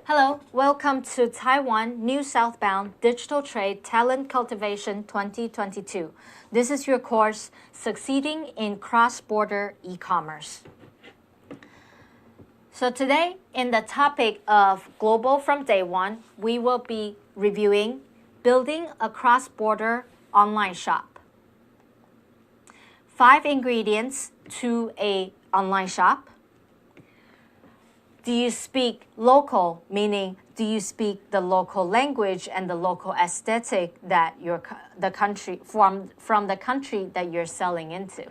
Hello, welcome to Taiwan New Southbound Digital Trade Talent Cultivation 2022. This is your course, Succeeding in Cross-Border E-Commerce. So today, in the topic of Global from Day One, we will be reviewing building a cross-border online shop. 5 ingredients to an online shop. Do you speak local, meaning do you speak the local language and the local aesthetic that from the country that you're selling into?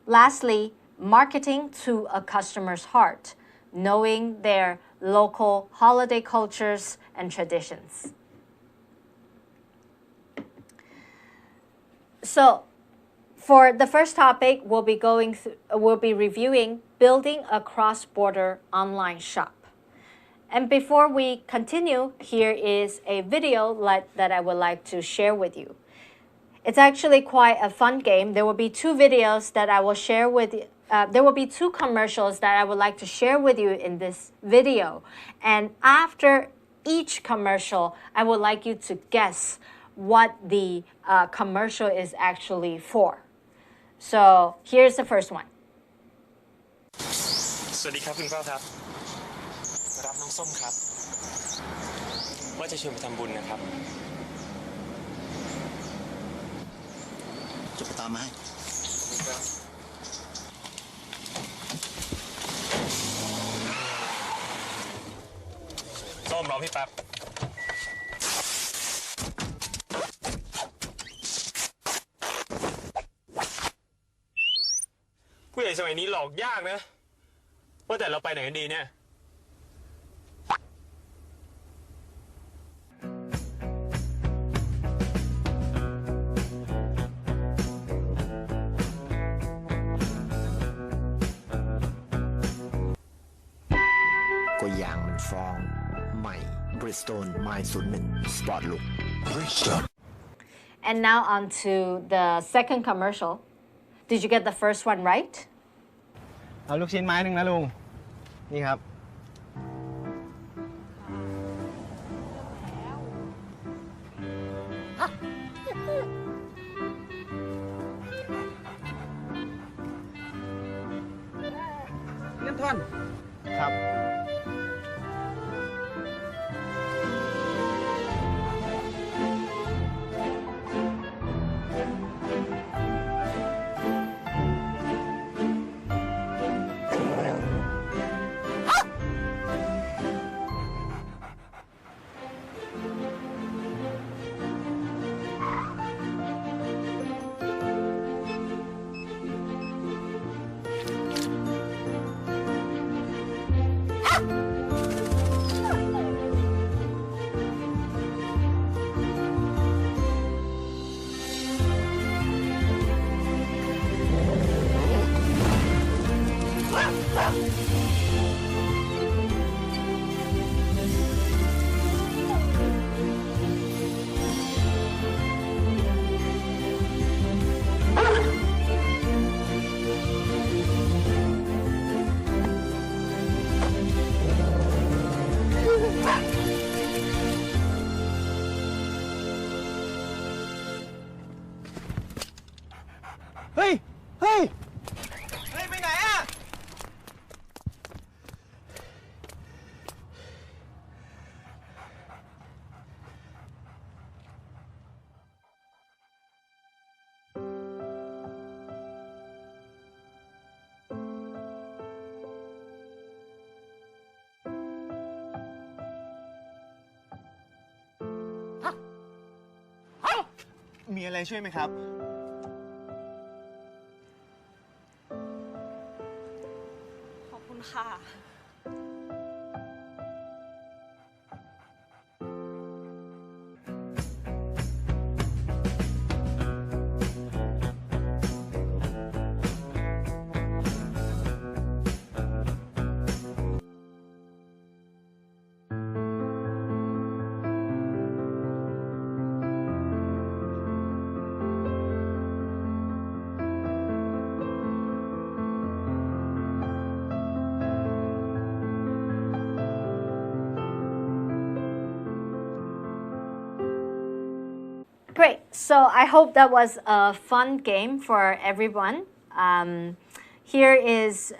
Lastly, marketing to a customer's heart, knowing their local holiday cultures and traditions. So, for the first topic, we'll be reviewing building a cross-border online shop. And before we continue, here is a video that I would like to share with you. It's actually quite a fun game. There will be 2 videos that I will share with you. There will be 2 commercials that I would like to share with you in this video. And after each commercial, I would like you to guess what the commercial is actually for. So here's the first one. สวัสดีครับคุณพ่อครับรับน้องส้มครับว่าจะชวนไปทำบุญนะครับจะไปตามมาให้ส้มรอพี่แป๊บผู้ใหญ่สมัยนี้หลอกยากนะว่าแต่เราไปไหนกันดีเนี่ยก็ยางมันฟองใหม่ Bridgestone ไมล์01 Sport Look Bridgestone. And now on to the second commercial. Did you get the first one right? เอาลูกชิ้นไม้หนึ่งนะลุงนี่ครับเล่นท่อนครับ เฮ้ยไปไหนอ่ะมีอะไรช่วยไหมครับขอบคุณค่ะ Great. So I hope that was a fun game for everyone. Here is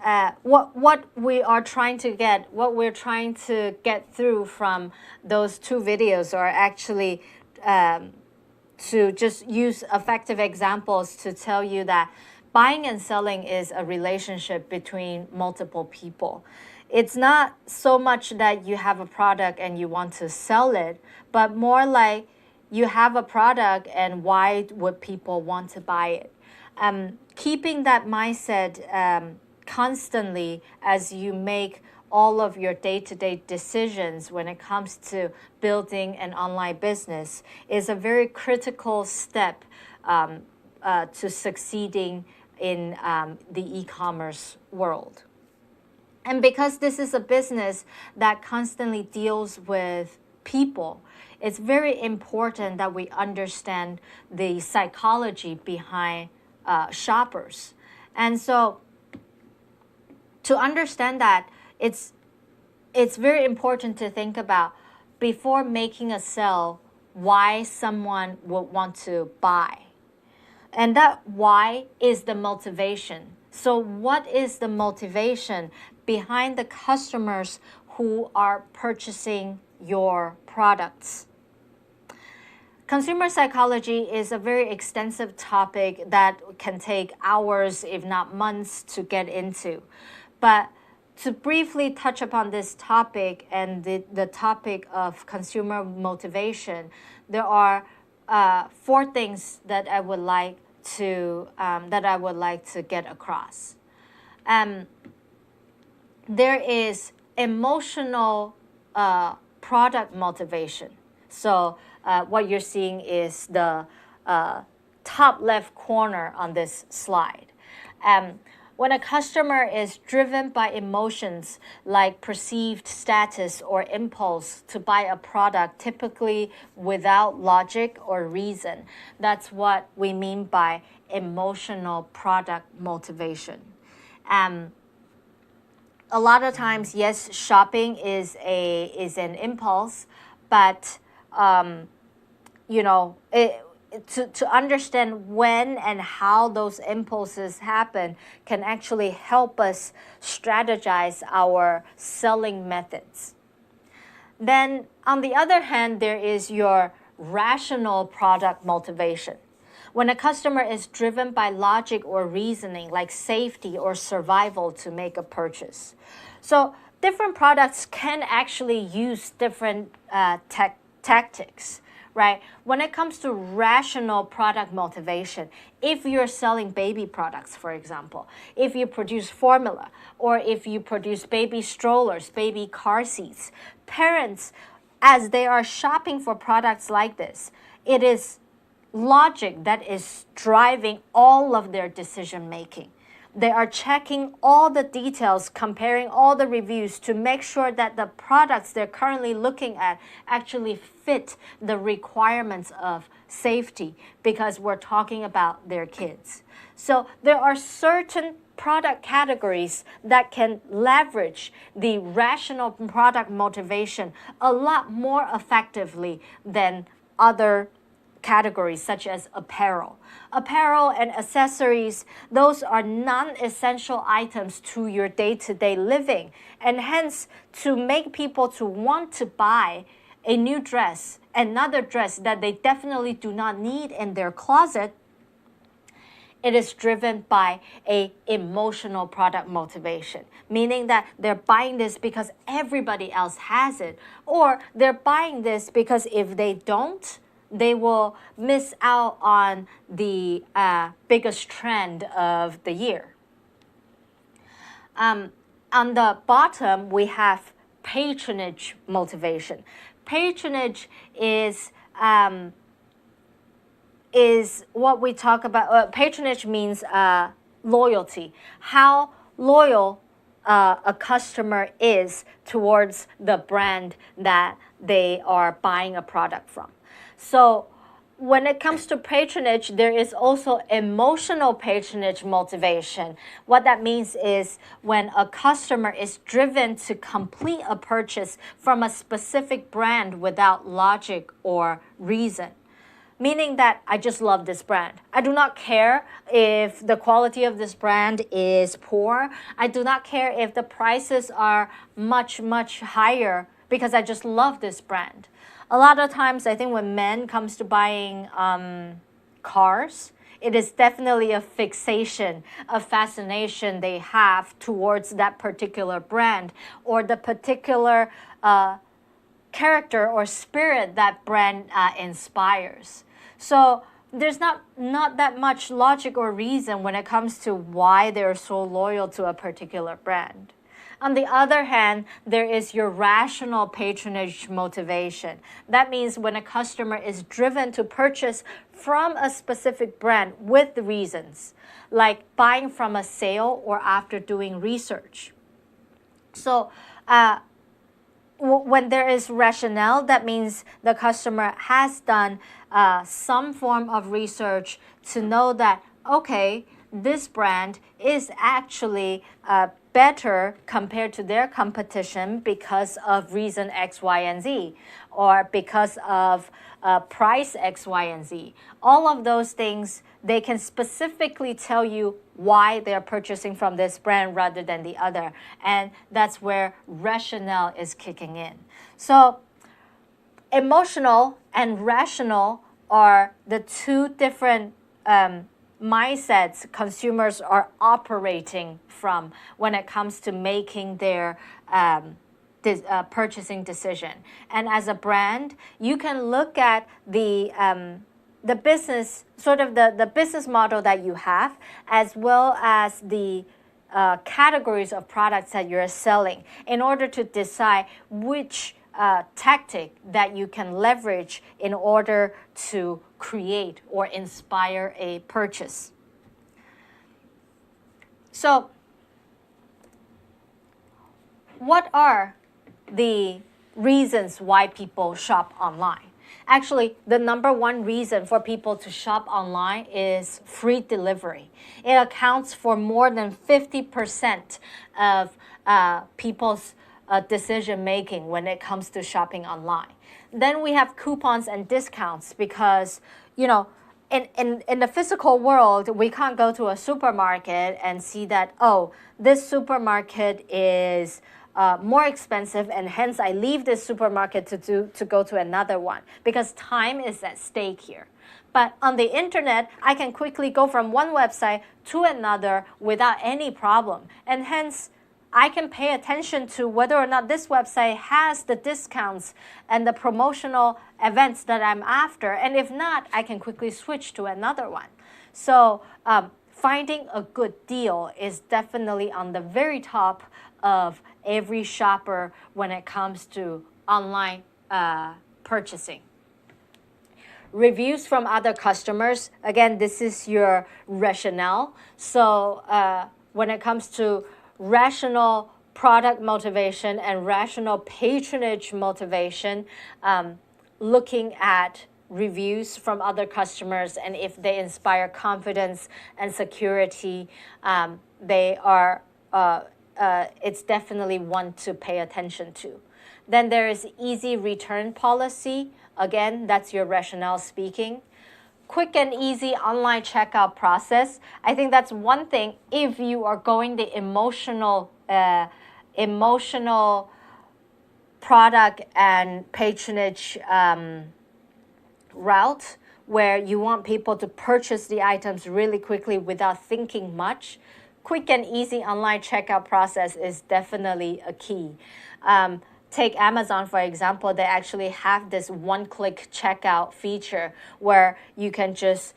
what we are trying to get. What we're trying to get through from those two videos are actually to just use effective examples to tell you that buying and selling is a relationship between multiple people. It's not so much that you have a product and you want to sell it, but more like you have a product and why would people want to buy it. Keeping that mindset constantly as you make all of your day-to-day decisions when it comes to building an online business is a very critical step to succeeding in the e-commerce world. And because this is a business that constantly deals with people, it's very important that we understand the psychology behind shoppers. And so to understand that, it's very important to think about before making a sale why someone would want to buy. And that why is the motivation. So what is the motivation behind the customers who are purchasing your products? Consumer psychology is a very extensive topic that can take hours, if not months, to get into. But to briefly touch upon this topic and the topic of consumer motivation, there are 4 things that I would like to get across. There is emotional product motivation. So what you're seeing is the top left corner on this slide. When a customer is driven by emotions like perceived status or impulse to buy a product, typically without logic or reason, that's what we mean by emotional product motivation. A lot of times, yes, shopping is an impulse, but to understand when and how those impulses happen can actually help us strategize our selling methods. Then, on the other hand, there is your rational product motivation. When a customer is driven by logic or reasoning, like safety or survival, to make a purchase. So, different products can actually use different tactics. Right? When it comes to rational product motivation, if you're selling baby products, for example, if you produce formula, or if you produce baby strollers, baby car seats, parents, as they are shopping for products like this, it is logic that is driving all of their decision making. They are checking all the details, comparing all the reviews to make sure that the products they're currently looking at actually fit the requirements of safety, because we're talking about their kids. So there are certain product categories that can leverage the rational product motivation a lot more effectively than other categories such as apparel. Apparel and accessories, those are non-essential items to your day-to-day living. And hence, to make people to want to buy a new dress, another dress that they definitely do not need in their closet, it is driven by an emotional product motivation, meaning that they're buying this because everybody else has it, or they're buying this because if they don't, they will miss out on the biggest trend of the year. On the bottom, we have patronage motivation. Patronage is what we talk about. Patronage means loyalty. How loyal a customer is towards the brand that they are buying a product from. So when it comes to patronage, there is also emotional patronage motivation. What that means is when a customer is driven to complete a purchase from a specific brand without logic or reason. meaning that I just love this brand. I do not care if the quality of this brand is poor. I do not care if the prices are much, much higher because I just love this brand. A lot of times, I think when men comes to buying cars, it is definitely a fixation, a fascination they have towards that particular brand or the particular character or spirit that brand inspires. So there's not that much logic or reason when it comes to why they're so loyal to a particular brand. On the other hand, there is your rational patronage motivation. That means when a customer is driven to purchase from a specific brand with reasons, like buying from a sale or after doing research. So when there is rationale, that means the customer has done some form of research to know that, okay, this brand is actually better compared to their competition because of reason X, Y, and Z, or because of price X, Y, and Z. All of those things, they can specifically tell you why they're purchasing from this brand rather than the other. And that's where rationale is kicking in. So emotional and rational are the two different mindsets consumers are operating from when it comes to making their purchasing decision. And as a brand, you can look at the business, sort of the business model that you have, as well as the categories of products that you're selling in order to decide which tactic that you can leverage in order to create or inspire a purchase. So, what are the reasons why people shop online? Actually, the number one reason for people to shop online is free delivery. It accounts for more than 50% of people's decision making when it comes to shopping online. Then we have coupons and discounts because, you know, in the physical world, we can't go to a supermarket and see that, oh, this supermarket is more expensive and hence I leave this supermarket to go to another one because time is at stake here. But on the internet, I can quickly go from one website to another without any problem. And hence, I can pay attention to whether or not this website has the discounts and the promotional events that I'm after. And if not, I can quickly switch to another one. So finding a good deal is definitely on the very top of every shopper when it comes to online purchasing. Reviews from other customers, again, this is your rationale. So when it comes to rational product motivation and rational patronage motivation, looking at reviews from other customers and if they inspire confidence and security, they are it's definitely one to pay attention to. Then there is easy return policy. Again, that's your rationale speaking. Quick and easy online checkout process. I think that's one thing if you are going the emotional product and patronage route where you want people to purchase the items really quickly without thinking much. Quick and easy online checkout process is definitely a key. Take Amazon, for example, they actually have this one-click checkout feature where you can just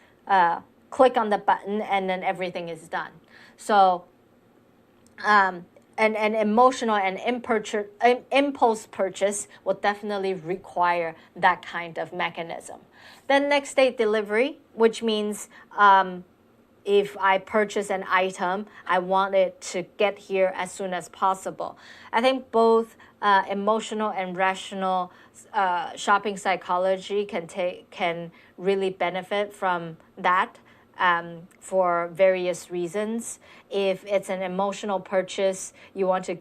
click on the button and then everything is done. So an emotional and impulse purchase will definitely require that kind of mechanism. Then next day delivery, which means if I purchase an item, I want it to get here as soon as possible. I think both emotional and rational shopping psychology can really benefit from that for various reasons. If it's an emotional purchase, you want to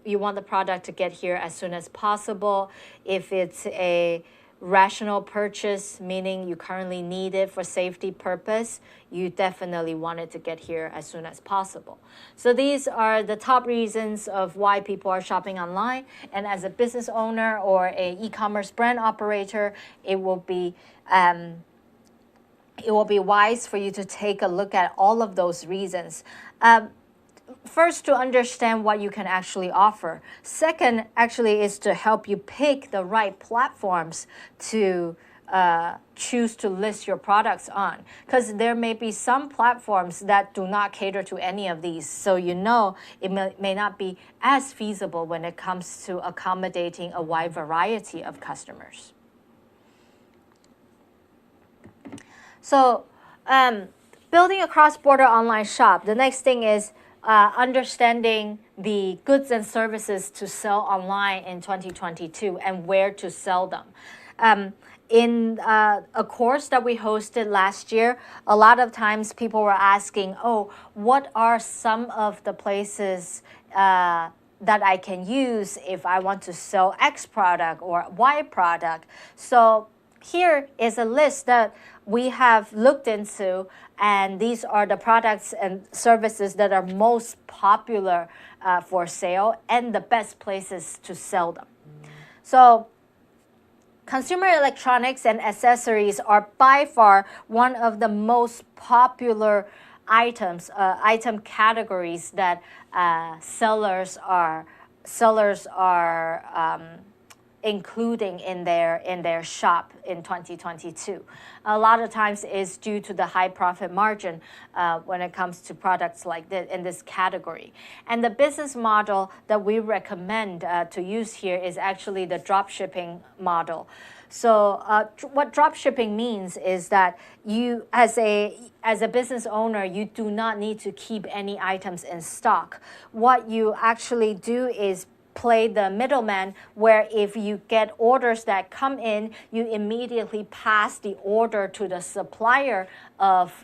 you want the product to get here as soon as possible. If it's a rational purchase, meaning you currently need it for safety purpose, you definitely want it to get here as soon as possible. So these are the top reasons of why people are shopping online. And as a business owner or an e-commerce brand operator, it will be wise for you to take a look at all of those reasons. First, to understand what you can actually offer. Second, actually, is to help you pick the right platforms to choose to list your products on. Because there may be some platforms that do not cater to any of these. So you know it may not be as feasible when it comes to accommodating a wide variety of customers. So building a cross-border online shop, the next thing is understanding the goods and services to sell online in 2022 and where to sell them. In a course that we hosted last year, a lot of times people were asking, oh, what are some of the places that I can use if I want to sell X product or Y product? So here is a list that we have looked into, and these are the products and services that are most popular for sale and the best places to sell them. So consumer electronics and accessories are by far one of the most popular item categories that sellers are including in their shop in 2022. A lot of times is due to the high profit margin when it comes to products like this in this category. And the business model that we recommend to use here is actually the drop shipping model. So what drop shipping means is that you, as a business owner, you do not need to keep any items in stock. What you actually do is play the middleman, where if you get orders that come in, you immediately pass the order to the supplier of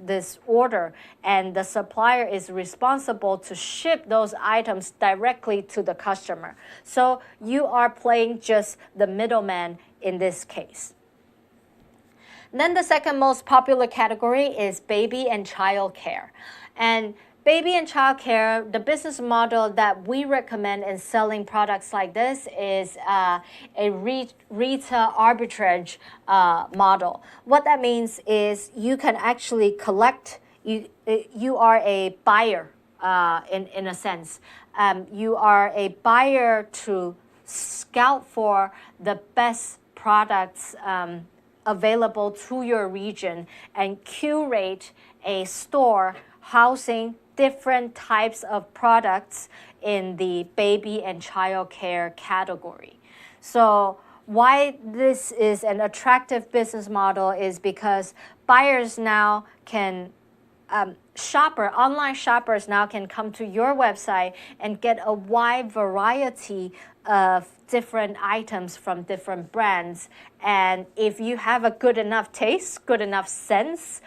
this order, and the supplier is responsible to ship those items directly to the customer. So you are playing just the middleman in this case. Then the second most popular category is baby and child care. And baby and child care, the business model that we recommend in selling products like this is a retail arbitrage model. What that means is you can actually collect, you are a buyer in a sense. You are a buyer to scout for the best products available to your region and curate a store housing different types of products in the baby and child care category. So why this is an attractive business model is because buyers now can, online shoppers now can come to your website and get a wide variety of different items from different brands. And if you have a good enough taste, good enough sense,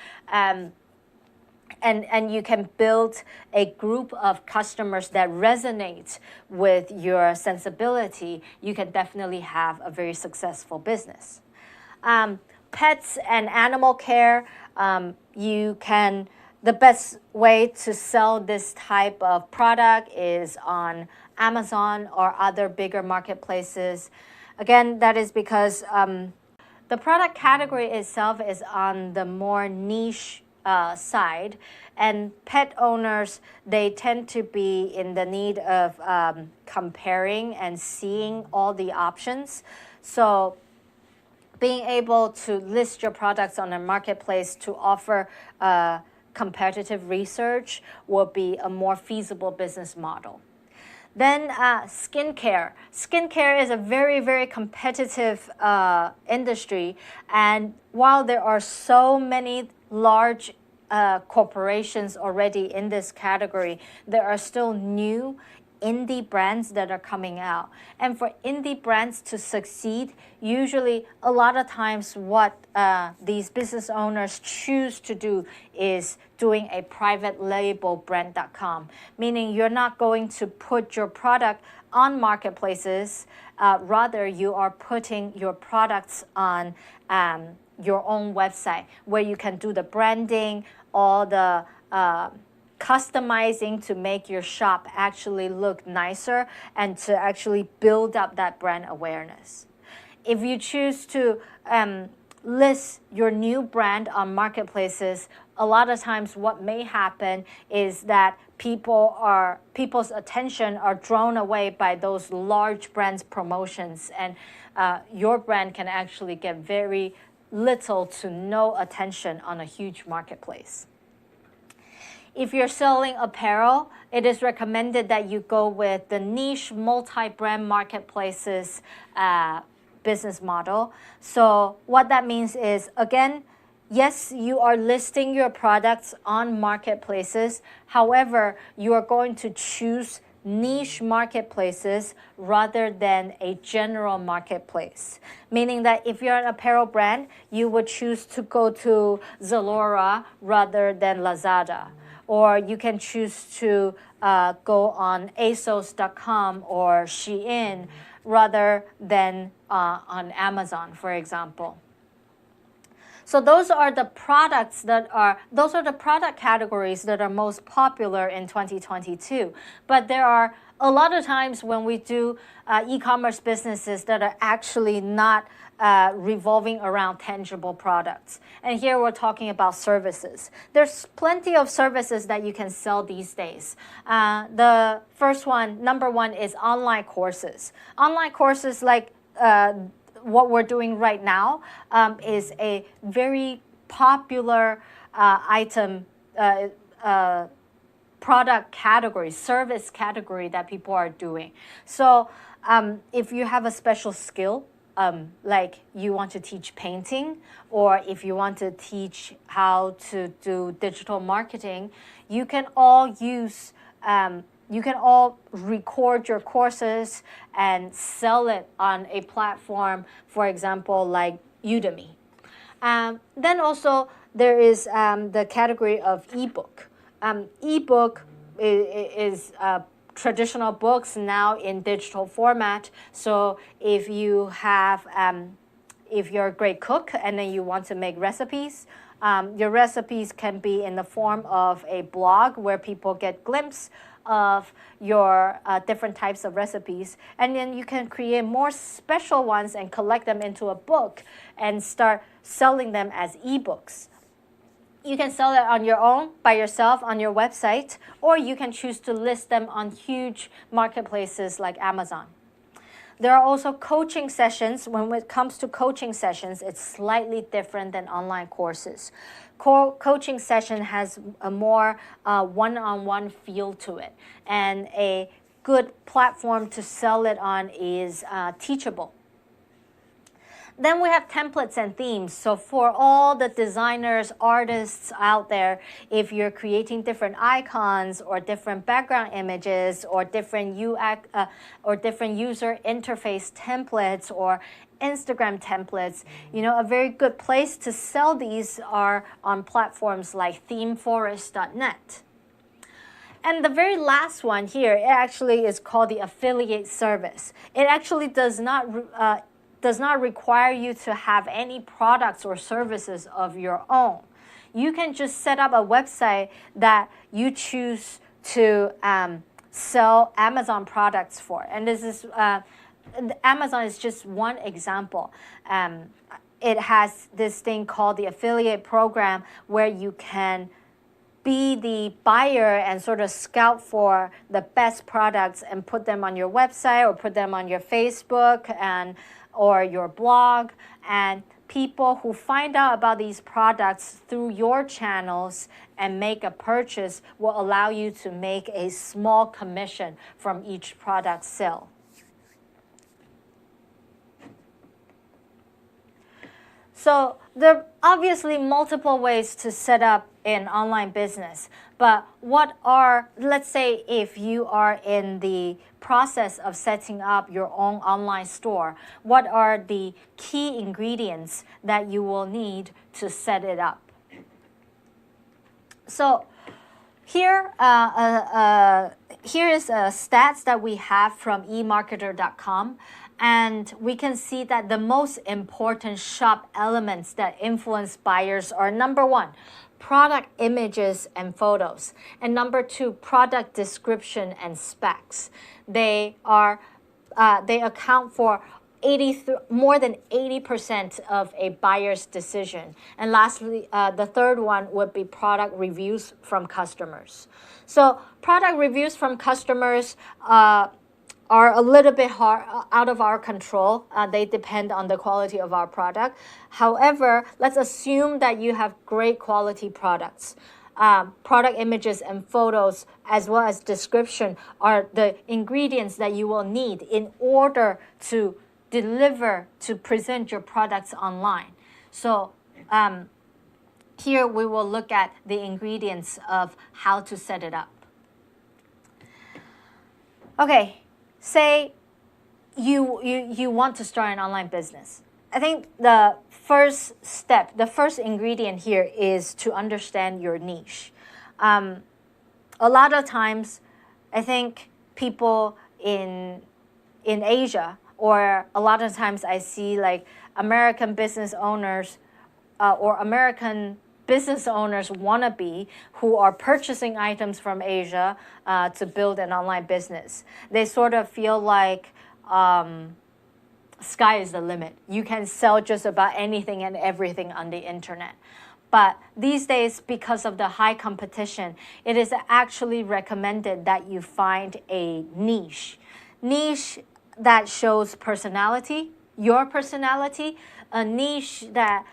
and you can build a group of customers that resonate with your sensibility, you can definitely have a very successful business. Pets and animal care, the best way to sell this type of product is on Amazon or other bigger marketplaces. Again, that is because the product category itself is on the more niche side, and pet owners, they tend to be in the need of comparing and seeing all the options. So being able to list your products on a marketplace to offer competitive research will be a more feasible business model. Then skincare. Skincare is a very, very competitive industry, and while there are so many large corporations already in this category, there are still new indie brands that are coming out. And for indie brands to succeed, usually a lot of times what these business owners choose to do is doing a private label brand.com, meaning you're not going to put your product on marketplaces, rather you are putting your products on your own website where you can do the branding, all the customizing to make your shop actually look nicer and to actually build up that brand awareness. If you choose to list your new brand on marketplaces, a lot of times what may happen is that people's attention are drawn away by those large brands promotions, and your brand can actually get very little to no attention on a huge marketplace. If you're selling apparel, it is recommended that you go with the niche multi-brand marketplaces business model. So what that means is, again, yes, you are listing your products on marketplaces. However, you are going to choose niche marketplaces rather than a general marketplace. Meaning that if you're an apparel brand, you would choose to go to Zalora rather than Lazada. Or you can choose to go on ASOS.com or Shein rather than on Amazon, for example. So those are the product categories that are most popular in 2022. But there are a lot of times when we do e-commerce businesses that are actually not revolving around tangible products. And here we're talking about services. There's plenty of services that you can sell these days. The first one, number one, is online courses. Online courses like what we're doing right now is a very popular product category, service category that people are doing. So if you have a special skill, like you want to teach painting, or if you want to teach how to do digital marketing, you can all record your courses and sell it on a platform, for example, like Udemy. Then also there is the category of ebook. Ebook is traditional books now in digital format. So if you're a great cook and then you want to make recipes, your recipes can be in the form of a blog where people get glimpse of your different types of recipes, and then you can create more special ones and collect them into a book and start selling them as ebooks. You can sell it on your own, by yourself, on your website, or you can choose to list them on huge marketplaces like Amazon. There are also coaching sessions. When it comes to coaching sessions, it's slightly different than online courses. Coaching session has a more one-on-one feel to it, and a good platform to sell it on is Teachable. Then we have templates and themes. So for all the designers, artists out there, if you're creating different icons or different background images or different UX or different user interface templates or Instagram templates, a very good place to sell these are on platforms like themeforest.net. And the very last one here, it actually is called the affiliate service. It actually does not require you to have any products or services of your own. You can just set up a website that you choose to sell Amazon products for. And this is Amazon is just one example. It has this thing called the affiliate program where you can be the buyer and sort of scout for the best products and put them on your website or put them on your Facebook or your blog, and people who find out about these products through your channels and make a purchase will allow you to make a small commission from each product sale. So there are obviously multiple ways to set up an online business, but what are, let's say if you are in the process of setting up your own online store, what are the key ingredients that you will need to set it up? So here, here is a stats that we have from emarketer.com, and we can see that the most important shop elements that influence buyers are number 1, product images and photos, and number 2, product description and specs. They account for more than 80% of a buyer's decision. And lastly, the third one would be product reviews from customers. So product reviews from customers are a little bit hard, out of our control. They depend on the quality of our product. However, let's assume that you have great quality products. Product images and photos as well as description are the ingredients that you will need in order to deliver, to present your products online. So here we will look at the ingredients of how to set it up. Okay, say you want to start an online business. I think the first step, the first ingredient here is to understand your niche. A lot of times, I think people in Asia, or a lot of times I see like American business owners or American business owners wannabe who are purchasing items from Asia to build an online business. They sort of feel like sky is the limit. You can sell just about anything and everything on the internet. But these days, because of the high competition, it is actually recommended that you find a niche that shows personality, your personality, a niche that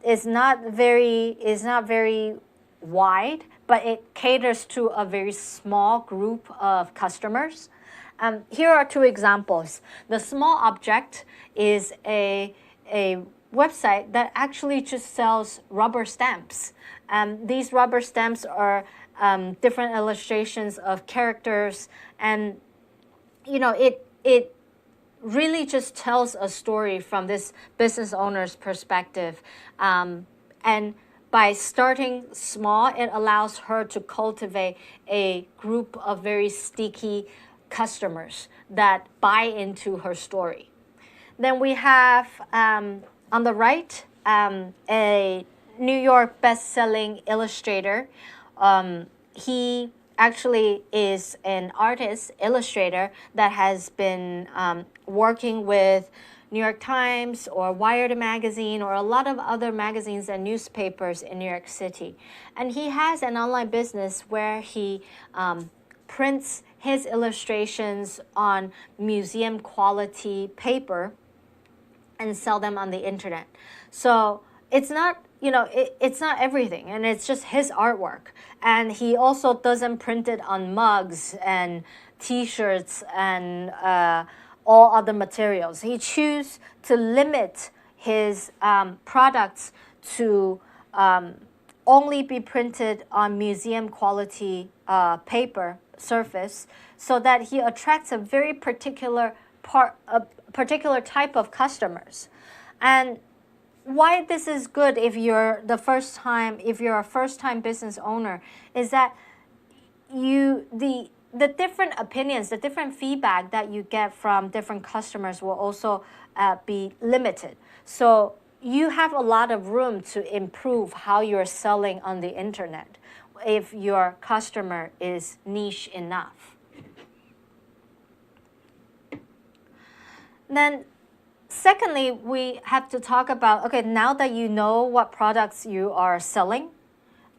is not very wide, but it caters to a very small group of customers. Here are 2 examples. The Small Object is a website that actually just sells rubber stamps. These rubber stamps are different illustrations of characters, and you know, it really just tells a story from this business owner's perspective. And by starting small, it allows her to cultivate a group of very sticky customers that buy into her story. Then we have on the right a New York best-selling illustrator. He actually is an artist, illustrator that has been working with New York Times or Wired magazine or a lot of other magazines and newspapers in New York City. And he has an online business where he prints his illustrations on museum quality paper and sell them on the internet. So it's not, you know, it's not everything, and it's just his artwork. And he also doesn't print it on mugs and t-shirts and all other materials. He chooses to limit his products to only be printed on museum quality paper surface, so that he attracts a very particular type of customers. And why this is good if you're a first-time business owner is that the different opinions, the different feedback that you get from different customers will also be limited. So you have a lot of room to improve how you're selling on the internet if your customer is niche enough. Then secondly, we have to talk about, okay, now that you know what products you are selling,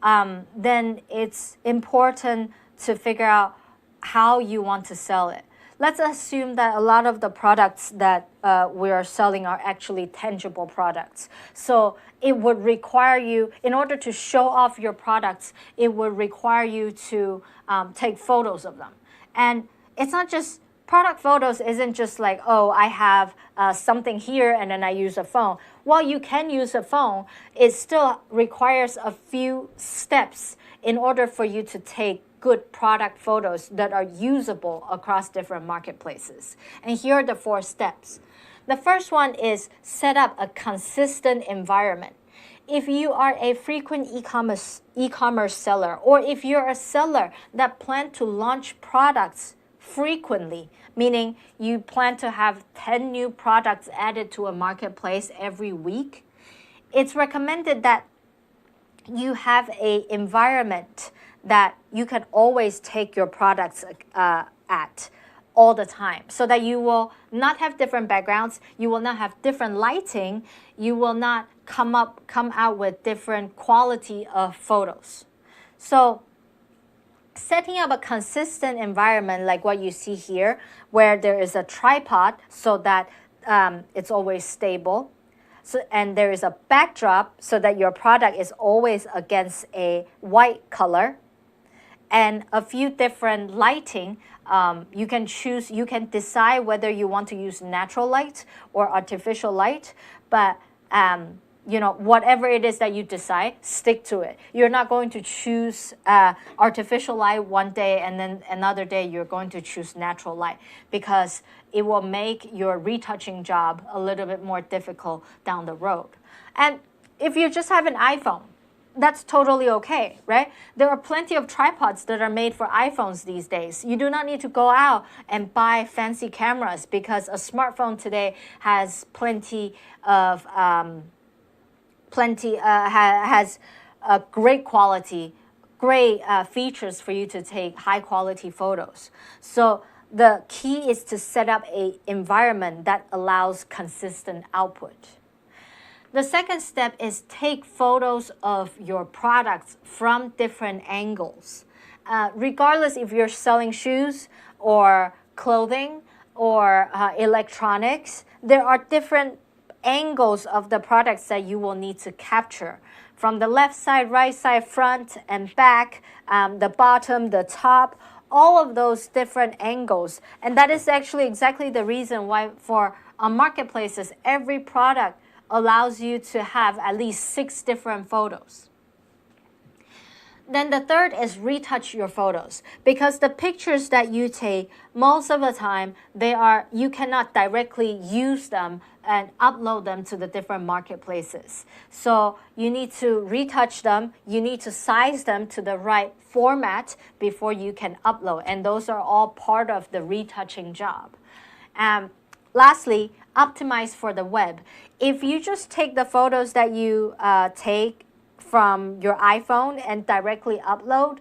then it's important to figure out how you want to sell it. Let's assume that a lot of the products that we are selling are actually tangible products. So it would require you, in order to show off your products, it would require you to take photos of them. And it's not just product photos isn't just like, oh, I have something here and then I use a phone. While you can use a phone, it still requires a few steps in order for you to take good product photos that are usable across different marketplaces. And here are the 4 steps. The first one is set up a consistent environment. If you are a frequent e-commerce seller, or if you're a seller that plan to launch products frequently, meaning you plan to have 10 new products added to a marketplace every week, it's recommended that you have an environment that you can always take your products at all the time, so that you will not have different backgrounds, you will not have different lighting, you will not come out with different quality of photos. So setting up a consistent environment like what you see here, where there is a tripod so that it's always stable, and there is a backdrop so that your product is always against a white color, and a few different lighting. You can decide whether you want to use natural light or artificial light, but whatever it is that you decide, stick to it. You're not going to choose artificial light one day and then another day you're going to choose natural light, because it will make your retouching job a little bit more difficult down the road. And if you just have an iPhone, that's totally okay, right? There are plenty of tripods that are made for iPhones these days. You do not need to go out and buy fancy cameras, because a smartphone today has plenty of has great quality, great features for you to take high quality photos. So the key is to set up an environment that allows consistent output. The second step is take photos of your products from different angles. Regardless if you're selling shoes or clothing or electronics, there are different angles of the products that you will need to capture. From the left side, right side, front and back, the bottom, the top, all of those different angles. And that is actually exactly the reason why on marketplaces, every product allows you to have at least 6 different photos. Then the third is retouch your photos, because the pictures that you take, most of the time, you cannot directly use them and upload them to the different marketplaces. So you need to retouch them, you need to size them to the right format before you can upload, and those are all part of the retouching job. Lastly, optimize for the web. If you just take the photos that you take from your iPhone and directly upload,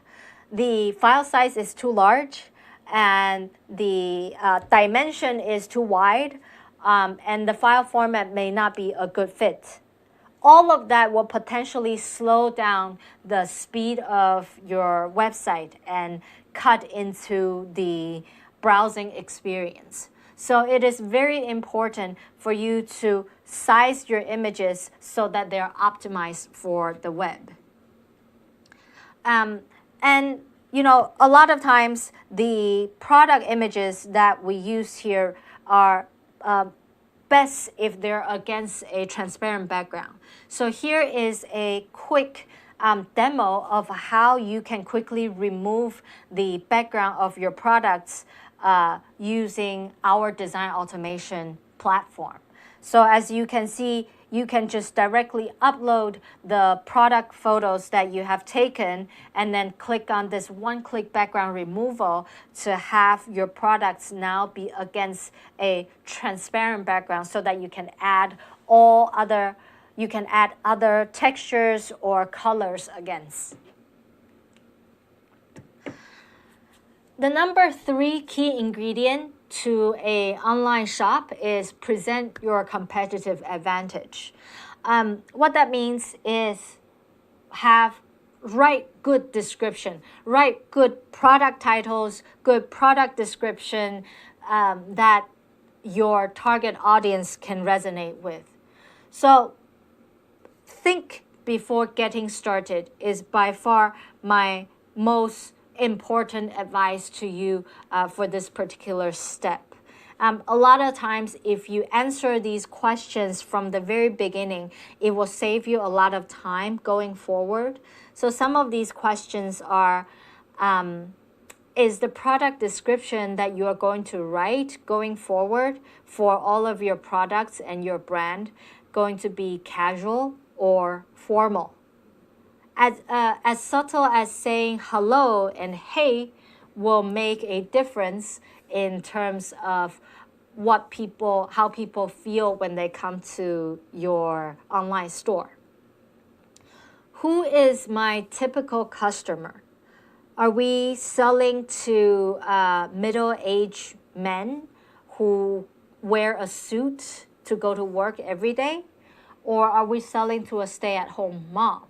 the file size is too large and the dimension is too wide, and the file format may not be a good fit. All of that will potentially slow down the speed of your website and cut into the browsing experience. So it is very important for you to size your images so that they're optimized for the web. And a lot of times the product images that we use here are best if they're against a transparent background. So here is a quick demo of how you can quickly remove the background of your products using our design automation platform. So as you can see, you can just directly upload the product photos that you have taken and then click on this one-click background removal to have your products now be against a transparent background, so that you can add other textures or colors against. The number 3 key ingredient to an online shop is present your competitive advantage. What that means is write good description, write good product titles, good product description that your target audience can resonate with. So think before getting started is by far my most important advice to you for this particular step. A lot of times, if you answer these questions from the very beginning, it will save you a lot of time going forward. So some of these questions are, is the product description that you are going to write going forward for all of your products and your brand going to be casual or formal? As subtle as saying hello and hey will make a difference in terms of how people feel when they come to your online store. Who is my typical customer? Are we selling to middle-aged men who wear a suit to go to work every day? Or are we selling to a stay-at-home mom?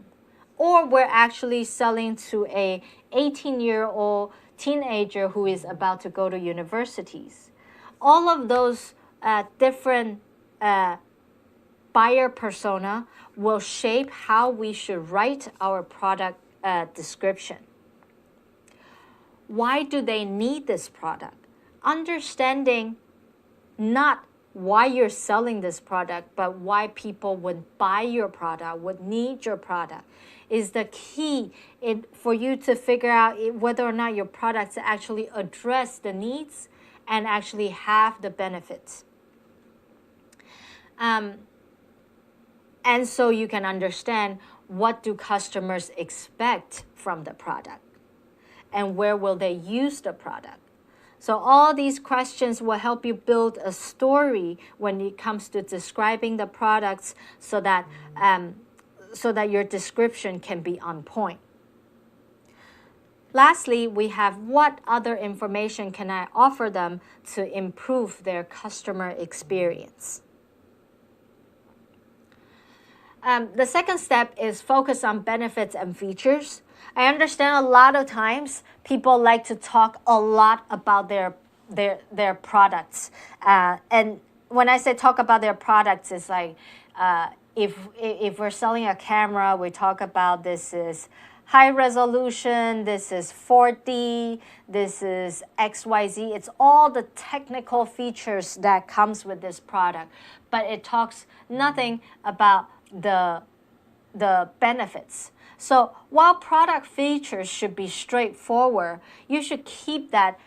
Or we're actually selling to a 18-year-old teenager who is about to go to universities. All of those different buyer persona will shape how we should write our product description. Why do they need this product? Understanding not why you're selling this product, but why people would buy your product, would need your product, is the key for you to figure out whether or not your products actually address the needs and actually have the benefits. And so you can understand what do customers expect from the product and where will they use the product. So all these questions will help you build a story when it comes to describing the products so that your description can be on point. Lastly, we have what other information can I offer them to improve their customer experience. The second step is focus on benefits and features. I understand a lot of times people like to talk a lot about their products. And when I say talk about their products, it's like if we're selling a camera, we talk about this is high resolution, this is 4D, this is XYZ. It's all the technical features that comes with this product, but it talks nothing about the benefits. So while product features should be straightforward, you should keep that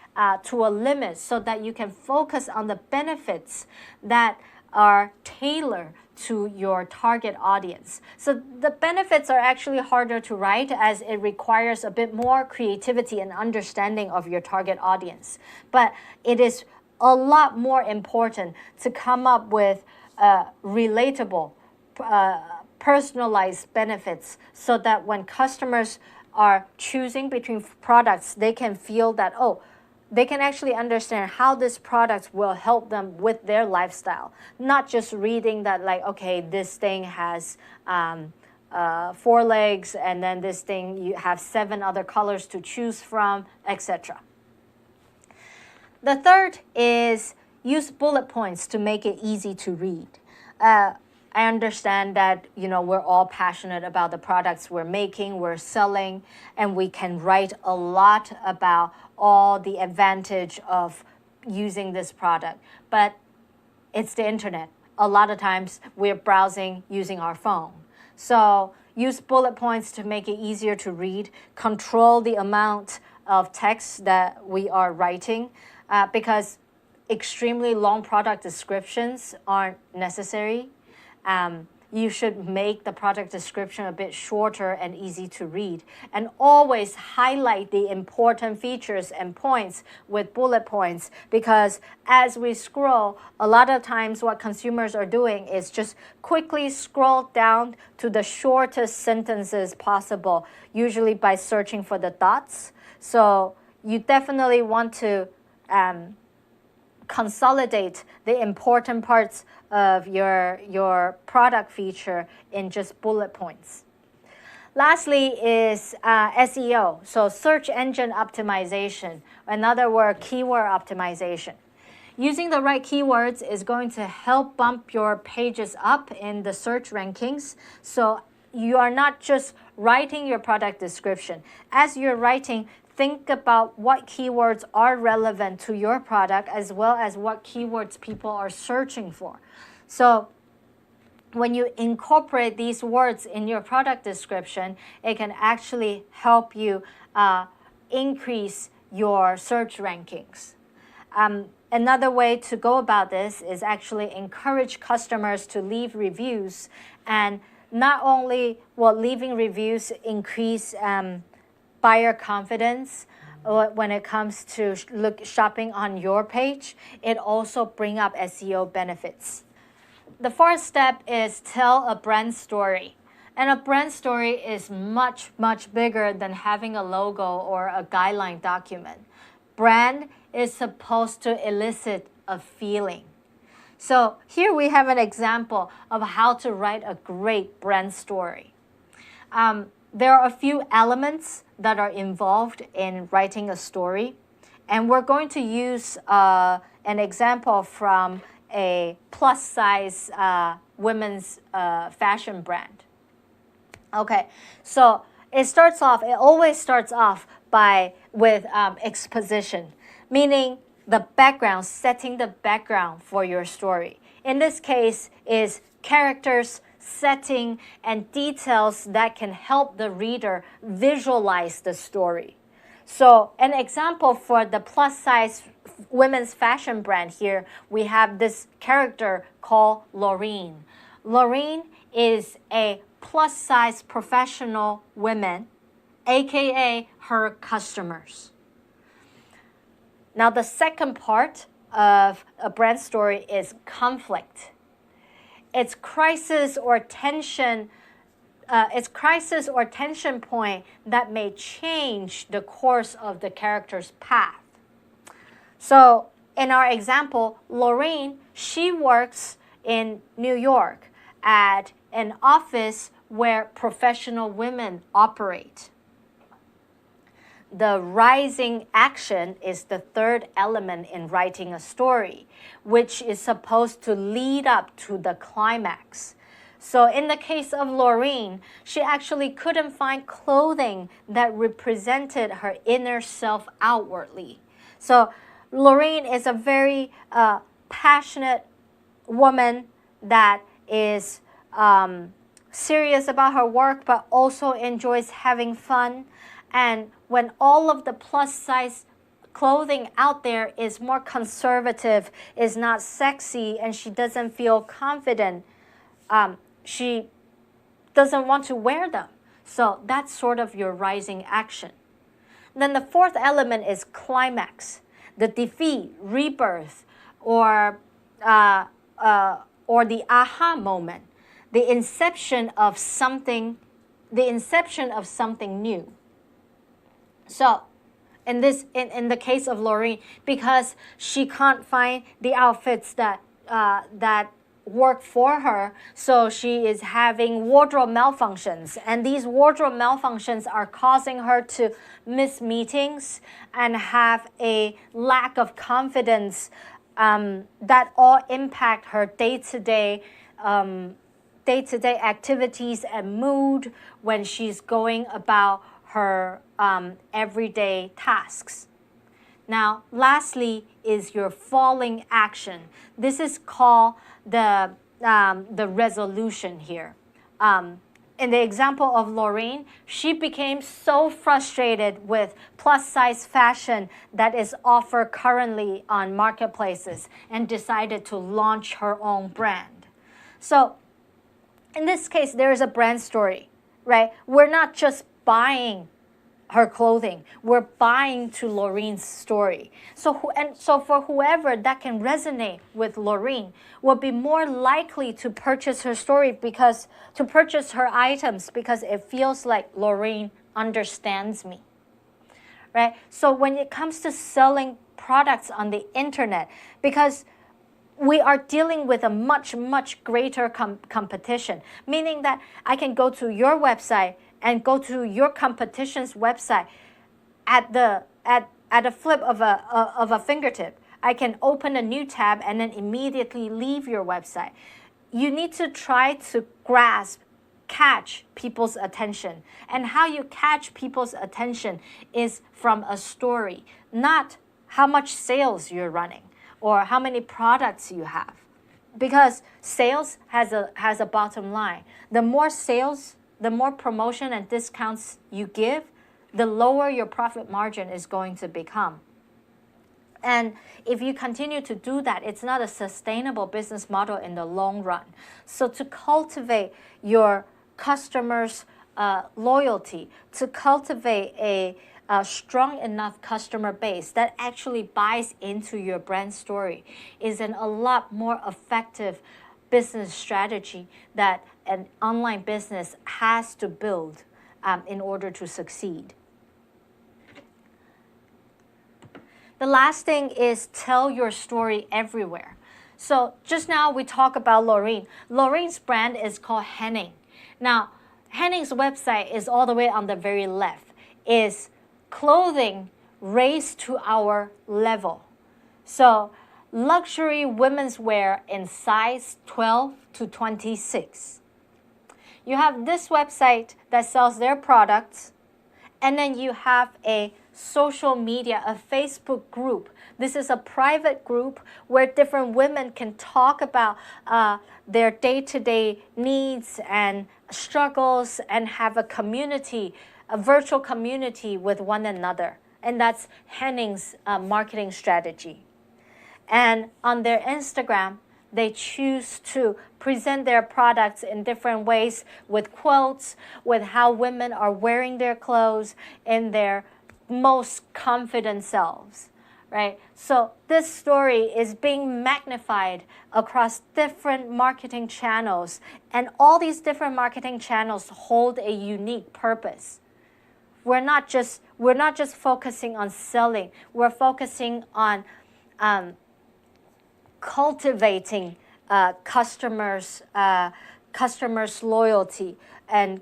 to a limit so that you can focus on the benefits that are tailored to your target audience. So the benefits are actually harder to write as it requires a bit more creativity and understanding of your target audience. But it is a lot more important to come up with relatable, personalized benefits so that when customers are choosing between products, they can feel that, they can actually understand how this product will help them with their lifestyle. Not just reading that like, okay, this thing has 4 legs and then this thing you have 7 other colors to choose from, etc. The third is use bullet points to make it easy to read. I understand that, we're all passionate about the products we're making, we're selling, and we can write a lot about all the advantage of using this product. But it's the internet. A lot of times we're browsing using our phone. So use bullet points to make it easier to read. Control the amount of text that we are writing because extremely long product descriptions aren't necessary. You should make the product description a bit shorter and easy to read. And always highlight the important features and points with bullet points because as we scroll, a lot of times what consumers are doing is just quickly scroll down to the shortest sentences possible, usually by searching for the dots. So you definitely want to consolidate the important parts of your product feature in just bullet points. Lastly is SEO, so search engine optimization, another word, keyword optimization. Using the right keywords is going to help bump your pages up in the search rankings. So you are not just writing your product description. As you're writing, think about what keywords are relevant to your product as well as what keywords people are searching for. So when you incorporate these words in your product description, it can actually help you increase your search rankings. Another way to go about this is actually encourage customers to leave reviews, and not only will leaving reviews increase buyer confidence when it comes to shopping on your page, it also brings up SEO benefits. The fourth step is tell a brand story. And a brand story is much, much bigger than having a logo or a guideline document. Brand is supposed to elicit a feeling. So here we have an example of how to write a great brand story. There are a few elements that are involved in writing a story. And we're going to use an example from a plus-size women's fashion brand. Okay, so it always starts off with exposition, meaning the background, setting the background for your story. In this case is characters, setting, and details that can help the reader visualize the story. So an example for the plus-size women's fashion brand here, we have this character called Laureen. Laureen is a plus-size professional woman, aka her customers. Now the second part of a brand story is conflict. It's crisis or tension point that may change the course of the character's path. So in our example, Laureen, she works in New York at an office where professional women operate. The rising action is the third element in writing a story, which is supposed to lead up to the climax. So in the case of Laureen, she actually couldn't find clothing that represented her inner self outwardly. So Laureen is a very passionate woman that is serious about her work, but also enjoys having fun. And when all of the plus-size clothing out there is more conservative, is not sexy, and she doesn't feel confident, she doesn't want to wear them. So that's sort of your rising action. Then the fourth element is climax, the defeat, rebirth, or the aha moment, the inception of something new. So in the case of Laureen, because she can't find the outfits that work for her, so she is having wardrobe malfunctions, and these wardrobe malfunctions are causing her to miss meetings and have a lack of confidence that all impact her day-to-day activities and mood when she's going about her everyday tasks. Now, lastly is your falling action. This is called the resolution here. In the example of Laureen, she became so frustrated with plus-size fashion that is offered currently on marketplaces and decided to launch her own brand. So in this case, there is a brand story, right? We're not just buying her clothing, we're buying to Laureen's story. So for whoever that can resonate with Laureen will be more likely to purchase her story, to purchase her items, because it feels like Laureen understands me, right? So when it comes to selling products on the internet, because we are dealing with a much, much greater competition, meaning that I can go to your website and go to your competition's website at a flip of a fingertip. I can open a new tab and then immediately leave your website. You need to try to grasp catch people's attention. And how you catch people's attention is from a story, not how much sales you're running or how many products you have. Because sales has a bottom line. The more sales, the more promotion and discounts you give, the lower your profit margin is going to become. And if you continue to do that, it's not a sustainable business model in the long run. So to cultivate your customers' loyalty, to cultivate a strong enough customer base that actually buys into your brand story is a lot more effective business strategy that an online business has to build in order to succeed. The last thing is tell your story everywhere. So just now we talked about Lorraine. Lorraine's brand is called Henning. Now, Henning's website is all the way on the very left. Is clothing raised to our level. So luxury women's wear in size 12 to 26. You have this website that sells their products, and then you have a social media, a Facebook group. This is a private group where different women can talk about their day-to-day needs and struggles and have a community, a virtual community with one another. And that's Henning's marketing strategy. And on their Instagram, they choose to present their products in different ways with quotes, with how women are wearing their clothes in their most confident selves, right? So this story is being magnified across different marketing channels, and all these different marketing channels hold a unique purpose. We're not just focusing on selling. We're focusing on cultivating customers' loyalty and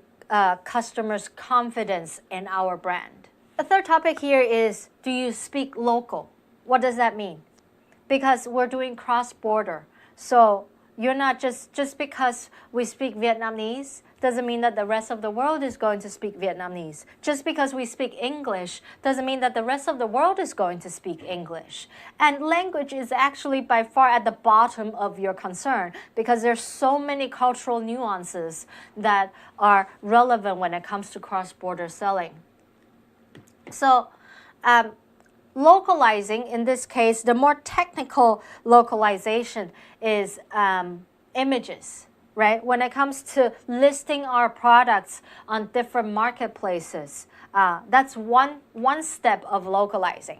customers' confidence in our brand. The third topic here is, do you speak local? What does that mean? Because we're doing cross-border. So you're not just because we speak Vietnamese doesn't mean that the rest of the world is going to speak Vietnamese. Just because we speak English doesn't mean that the rest of the world is going to speak English. And language is actually by far at the bottom of your concern because there's so many cultural nuances that are relevant when it comes to cross-border selling. So localizing, in this case, the more technical localization is images, right? When it comes to listing our products on different marketplaces, that's one step of localizing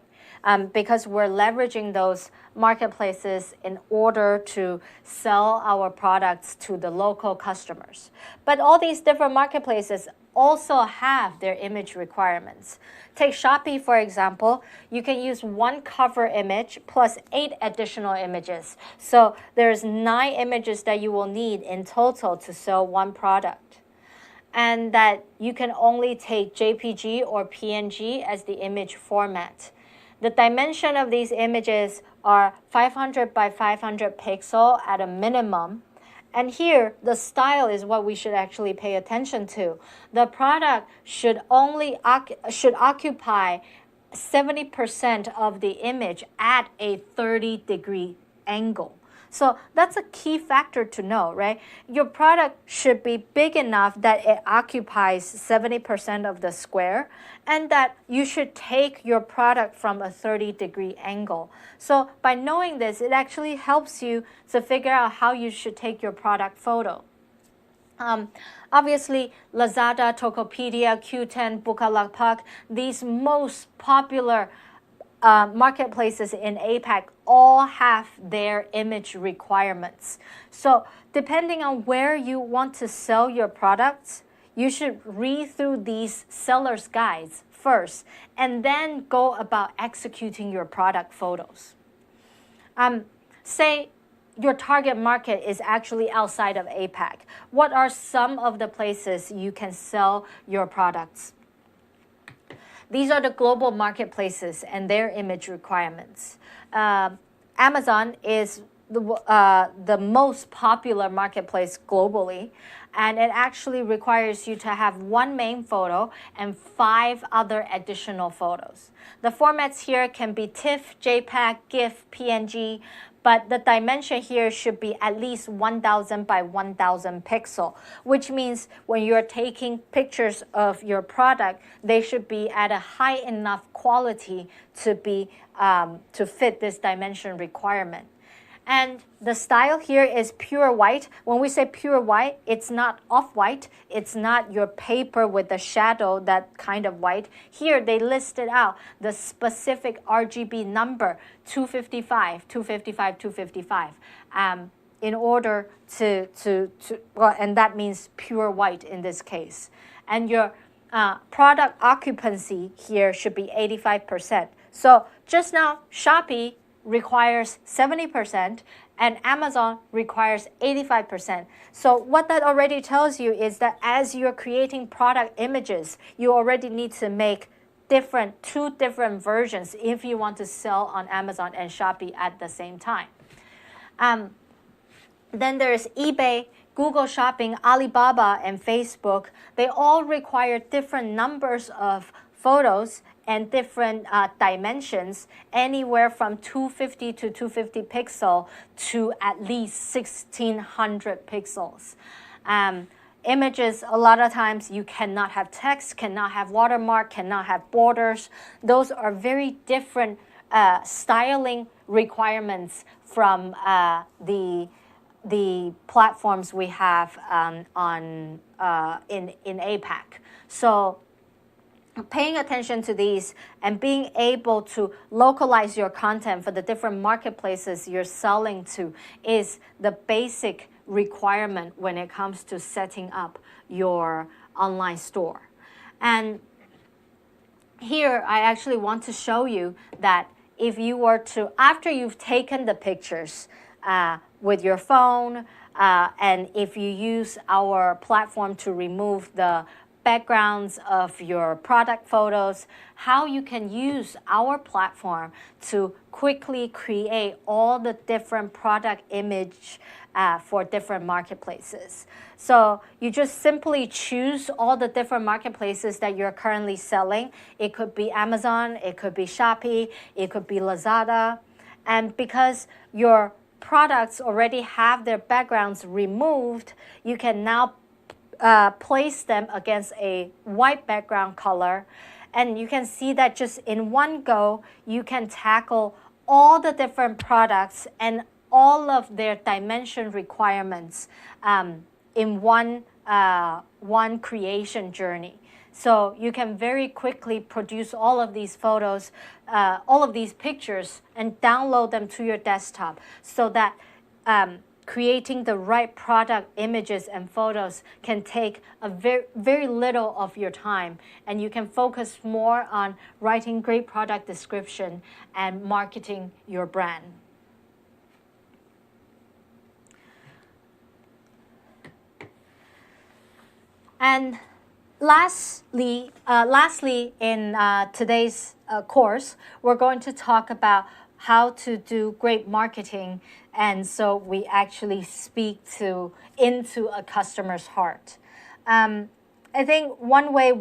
because we're leveraging those marketplaces in order to sell our products to the local customers. But all these different marketplaces also have their image requirements. Take Shopee, for example. You can use one cover image plus 8 additional images. So there's 9 images that you will need in total to sell one product. And that you can only take JPG or PNG as the image format. The dimension of these images are 500 by 500 pixel at a minimum. And here, the style is what we should actually pay attention to. The product should occupy 70% of the image at a 30-degree angle. So that's a key factor to know, right? Your product should be big enough that it occupies 70% of the square, and that you should take your product from a 30-degree angle. So by knowing this, it actually helps you to figure out how you should take your product photo. Obviously, Lazada, Tokopedia, Qoo10, Bukalapak, these most popular marketplaces in APAC all have their image requirements. So depending on where you want to sell your products, you should read through these seller's guides first and then go about executing your product photos. Say your target market is actually outside of APAC. What are some of the places you can sell your products? These are the global marketplaces and their image requirements. Amazon is the most popular marketplace globally, and it actually requires you to have one main photo and 5 other additional photos. The formats here can be TIFF, JPEG, GIF, PNG, but the dimension here should be at least 1000 by 1000 pixel, which means when you're taking pictures of your product, they should be at a high enough quality to be to fit this dimension requirement. And the style here is pure white. When we say pure white, it's not off-white. It's not your paper with the shadow, that kind of white. Here, they listed out the specific RGB number, 255, 255, 255, in order well, and that means pure white in this case. And your product occupancy here should be 85%. So just now, Shopee requires 70% and Amazon requires 85%. So what that already tells you is that as you're creating product images, you already need to make two different versions if you want to sell on Amazon and Shopee at the same time. Then there's eBay, Google Shopping, Alibaba, and Facebook. They all require different numbers of photos and different dimensions, anywhere from 250 to 250 pixel to at least 1600 pixels. Images, a lot of times you cannot have text, cannot have watermark, cannot have borders. Those are very different styling requirements from the platforms we have in APAC. So paying attention to these and being able to localize your content for the different marketplaces you're selling to is the basic requirement when it comes to setting up your online store. And here I actually want to show you that if you were to, after you've taken the pictures with your phone, and if you use our platform to remove the backgrounds of your product photos, how you can use our platform to quickly create all the different product image for different marketplaces. So you just simply choose all the different marketplaces that you're currently selling. It could be Amazon, it could be Shopee, it could be Lazada. And because your products already have their backgrounds removed, you can now place them against a white background color, and you can see that just in one go you can tackle all the different products and all of their dimension requirements in one creation journey. So you can very quickly produce all of these photos, all of these pictures, and download them to your desktop so that creating the right product images and photos can take a very little of your time, and you can focus more on writing great product description and marketing your brand. And lastly, in today's course, we're going to talk about how to do great marketing, and so we actually speak into a customer's heart. I think one way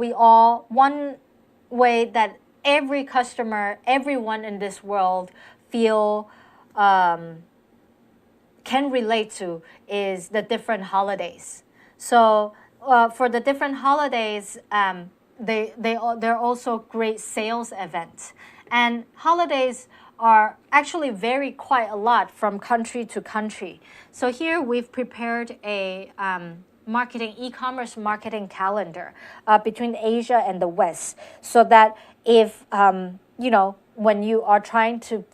that every customer, everyone in this world feel can relate to is the different holidays. So for the different holidays, they're also great sales events, and holidays are actually vary quite a lot from country to country. So here we've prepared a e-commerce marketing calendar between Asia and the West, so that if when you are trying to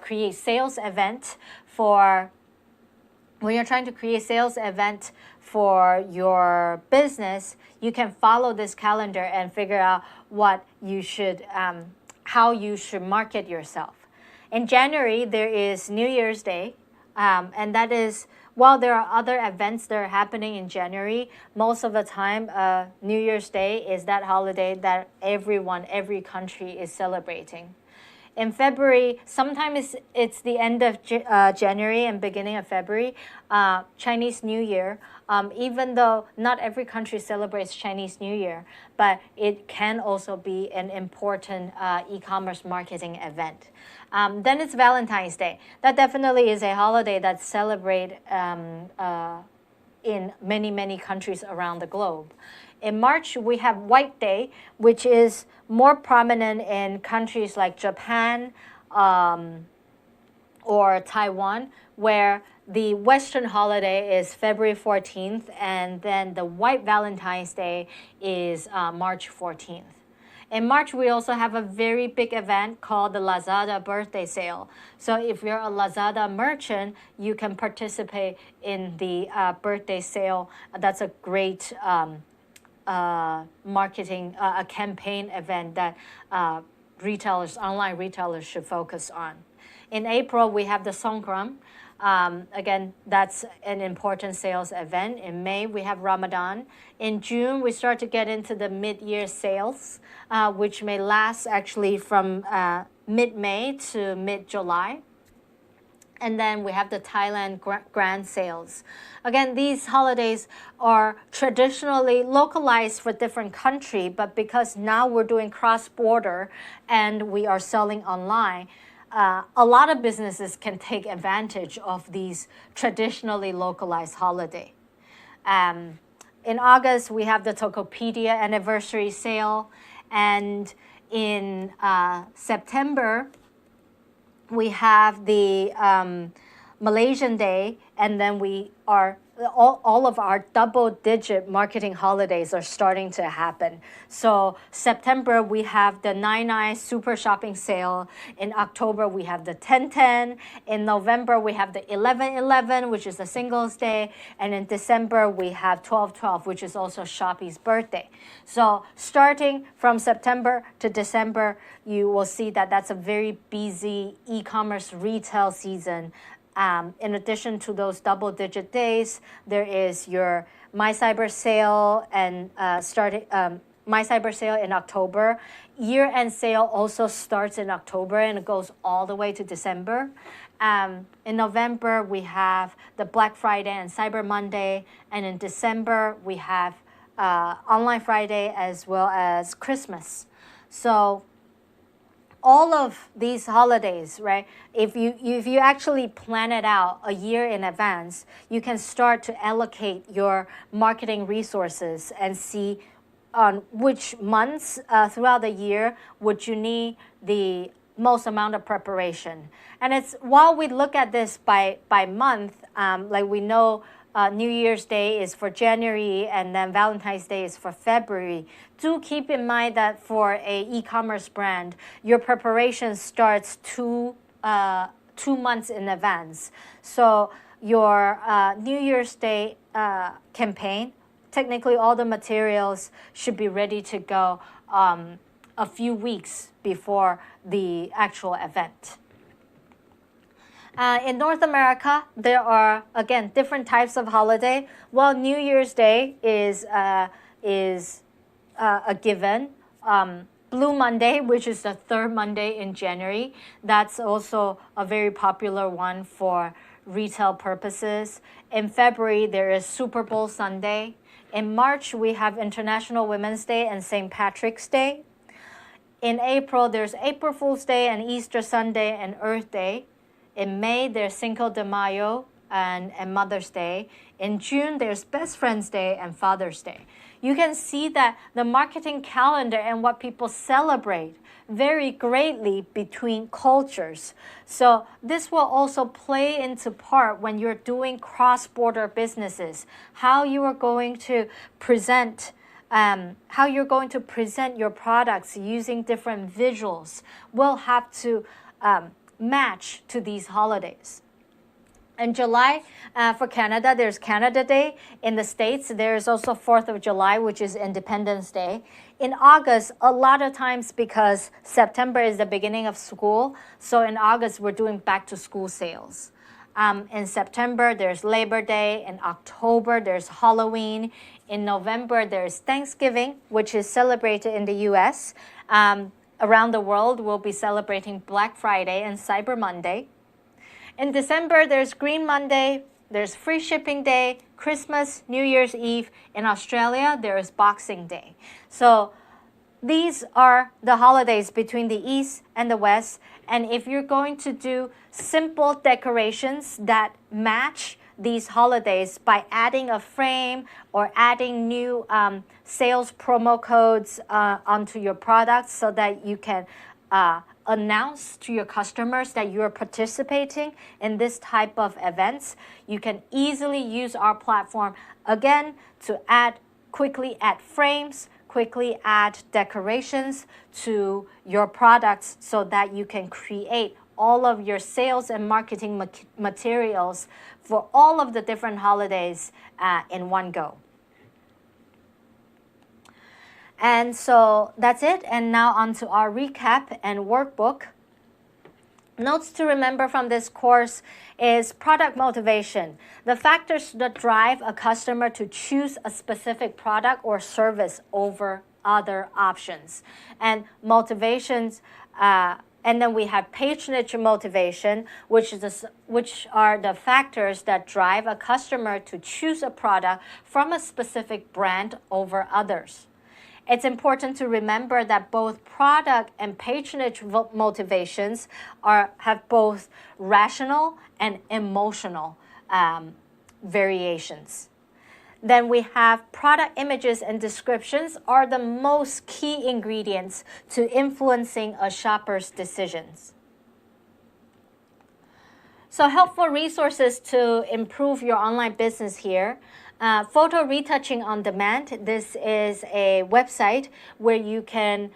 create sales event for your business, you can follow this calendar and figure out what you should how you should market yourself. In January, there is New Year's Day, and that is, while there are other events that are happening in January, most of the time, New Year's Day is that holiday that every country is celebrating. In February, sometimes it's the end of January and beginning of February, Chinese New Year. Even though not every country celebrates Chinese New Year, but it can also be an important e-commerce marketing event. Then it's Valentine's Day. That definitely is a holiday that's celebrated in many, many countries around the globe. In March, we have White Day, which is more prominent in countries like Japan or Taiwan, where the Western holiday is February 14th, and then the White Valentine's Day is March 14th. In March, we also have a very big event called the Lazada birthday sale. So if you're a Lazada merchant, you can participate in the birthday sale. That's a great marketing, a campaign event that retailers, online retailers should focus on. In April, we have the Songkran. Again, that's an important sales event. In May, we have Ramadan. In June, we start to get into the mid-year sales, which may last actually from mid-May to mid-July. And then we have the Thailand Grand Sales. Again, these holidays are traditionally localized for different countries, but because now we're doing cross-border and we are selling online, a lot of businesses can take advantage of these traditionally localized holidays. In August, we have the Tokopedia anniversary sale. And in September, we have the Malaysian Day, and then we are all of our double-digit marketing holidays are starting to happen. So September, we have the 9/9 Super Shopping Sale. In October, we have the 10/10. In November, we have the 11/11, which is the Singles Day. And in December, we have 12/12, which is also Shopee's birthday. So starting from September to December, you will see that that's a very busy e-commerce retail season. In addition to those double-digit days, there is your My Cyber Sale and My Cyber Sale in October. Year-end sale also starts in October and it goes all the way to December. In November, we have the Black Friday and Cyber Monday, and in December, we have Online Friday as well as Christmas. So all of these holidays, right? If you actually plan it out a year in advance, you can start to allocate your marketing resources and see on which months throughout the year would you need the most amount of preparation. And it's while we look at this by month, like we know New Year's Day is for January and then Valentine's Day is for February. Do keep in mind that for a e-commerce brand, your preparation starts two months in advance. So your New Year's Day campaign, technically all the materials should be ready to go a few weeks before the actual event. In North America, there are, again, different types of holiday. Well, New Year's Day is a given. Blue Monday, which is the third Monday in January, that's also a very popular one for retail purposes. In February, there is Super Bowl Sunday. In March, we have International Women's Day and St. Patrick's Day. In April, there's April Fool's Day and Easter Sunday and Earth Day. In May, there's Cinco de Mayo and Mother's Day. In June, there's Best Friends Day and Father's Day. You can see that the marketing calendar and what people celebrate vary greatly between cultures. So this will also play into part when you're doing cross-border businesses, how you are going to present your products using different visuals will have to match to these holidays. In July, for Canada, there's Canada Day. In the States, there's also 4th of July, which is Independence Day. In August, a lot of times because September is the beginning of school, so in August, we're doing back-to-school sales. In September, there's Labor Day. In October, there's Halloween. In November, there's Thanksgiving, which is celebrated in the U.S. around the world will be celebrating Black Friday and Cyber Monday. In December, there's Green Monday, there's Free Shipping Day, Christmas, New Year's Eve. In Australia, there is Boxing Day. So these are the holidays between the East and the West. And if you're going to do simple decorations that match these holidays by adding a frame or adding new sales promo codes onto your products so that you can announce to your customers that you're participating in this type of events, you can easily use our platform again to quickly add frames, quickly add decorations to your products so that you can create all of your sales and marketing materials for all of the different holidays in one go. And so that's it. And now on to our recap and workbook. Notes to remember from this course is product motivation. The factors that drive a customer to choose a specific product or service over other options. And motivations, and then we have patronage motivation, which are the factors that drive a customer to choose a product from a specific brand over others. It's important to remember that both product and patronage motivations have both rational and emotional variations. Then we have product images and descriptions are the most key ingredients to influencing a shopper's decisions. So helpful resources to improve your online business here. Photo retouching on demand. This is a website where you can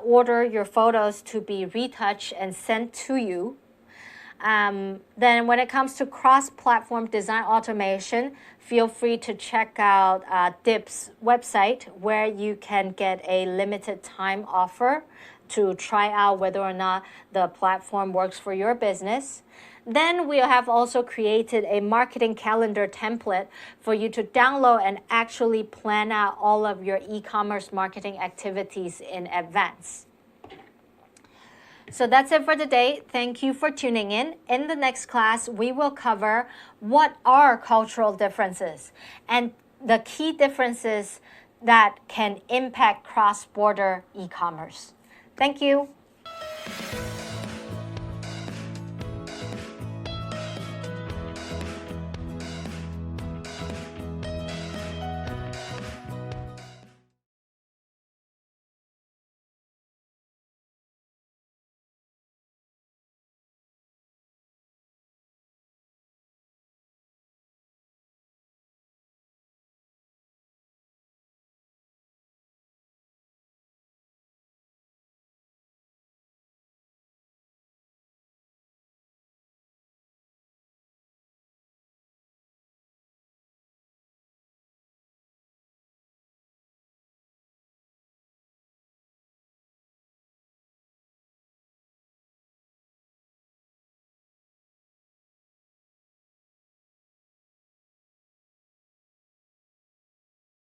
order your photos to be retouched and sent to you. Then when it comes to cross-platform design automation, feel free to check out DIP's website where you can get a limited time offer to try out whether or not the platform works for your business. Then we have also created a marketing calendar template for you to download and actually plan out all of your e-commerce marketing activities in advance. So that's it for today. Thank you for tuning in. In the next class, we will cover what are cultural differences and the key differences that can impact cross-border e-commerce. Thank you.